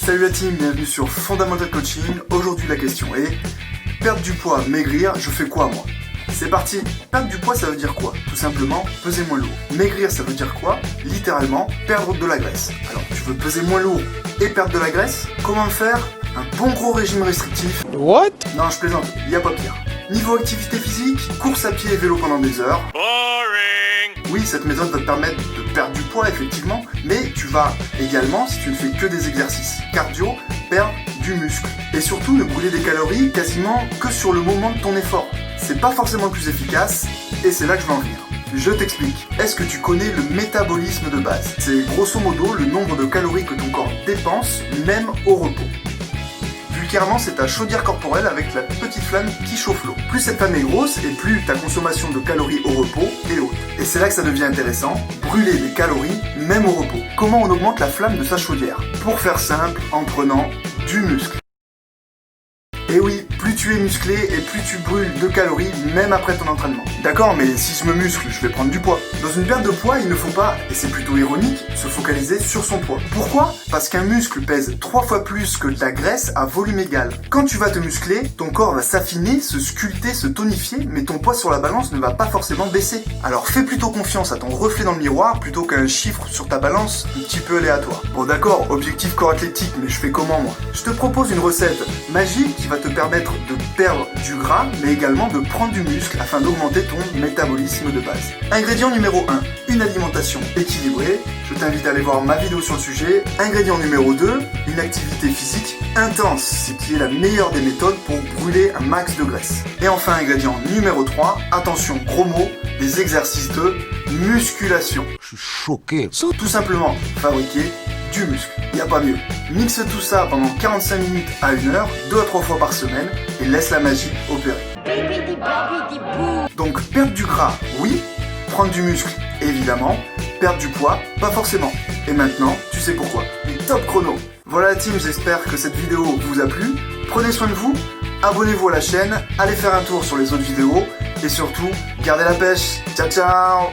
Salut la team, bienvenue sur Fundamental Coaching. Aujourd'hui la question est, perdre du poids, maigrir, je fais quoi moi? C'est parti. Perdre du poids ça veut dire quoi? Tout simplement, peser moins lourd. Maigrir ça veut dire quoi? Littéralement, perdre de la graisse. Alors, tu veux peser moins lourd et perdre de la graisse? Comment faire? Un bon gros régime restrictif. What? Non, je plaisante, il n'y a pas pire. Niveau activité physique, course à pied et vélo pendant des heures. Boring. Oui, cette méthode va te permettre de perdre du poids effectivement, mais tu vas également, si tu ne fais que des exercices cardio, perdre du muscle. Et surtout, ne brûler des calories quasiment que sur le moment de ton effort. C'est pas forcément le plus efficace, et c'est là que je veux en venir. Je t'explique. Est-ce que tu connais le métabolisme de base? C'est grosso modo le nombre de calories que ton corps dépense, même au repos. Vulgairement, c'est ta chaudière corporelle avec la petite flamme qui chauffe l'eau. Plus cette flamme est grosse et plus ta consommation de calories au repos est haute. Et c'est là que ça devient intéressant, brûler des calories même au repos. Comment on augmente la flamme de sa chaudière? Pour faire simple, en prenant du muscle. Et oui, plus tu es musclé et plus tu brûles de calories même après ton entraînement. D'accord, mais si je me muscle, je vais prendre du poids. Dans une perte de poids, il ne faut pas, et c'est plutôt ironique, se focaliser sur son poids. Pourquoi? Parce qu'un muscle pèse 3 fois plus que de la graisse à volume égal. Quand tu vas te muscler, ton corps va s'affiner, se sculpter, se tonifier, mais ton poids sur la balance ne va pas forcément baisser. Alors fais plutôt confiance à ton reflet dans le miroir plutôt qu'à un chiffre sur ta balance un petit peu aléatoire. Bon d'accord, objectif corps athlétique, mais je fais comment moi? Je te propose une recette magique qui va te permettre de perdre du gras, mais également de prendre du muscle afin d'augmenter ton métabolisme de base. Ingrédient numéro 1, une alimentation équilibrée. Je t'invite à aller voir ma vidéo sur le sujet. Ingrédient numéro 2, une activité physique intense, ce qui est la meilleure des méthodes pour brûler un max de graisse. Et enfin, ingrédient numéro 3, attention, gros mot, des exercices de musculation. Je suis choqué. Tout simplement fabriquer du muscle. Il n'y a pas mieux. Mixe tout ça pendant 45 minutes à 1 heure, 2 à 3 fois par semaine, et laisse la magie opérer. Donc perdre du gras, oui. Prendre du muscle, évidemment. Perdre du poids, pas forcément. Et maintenant, tu sais pourquoi. Top chrono. Voilà la team, j'espère que cette vidéo vous a plu. Prenez soin de vous, abonnez-vous à la chaîne, allez faire un tour sur les autres vidéos, et surtout, gardez la pêche. Ciao ciao.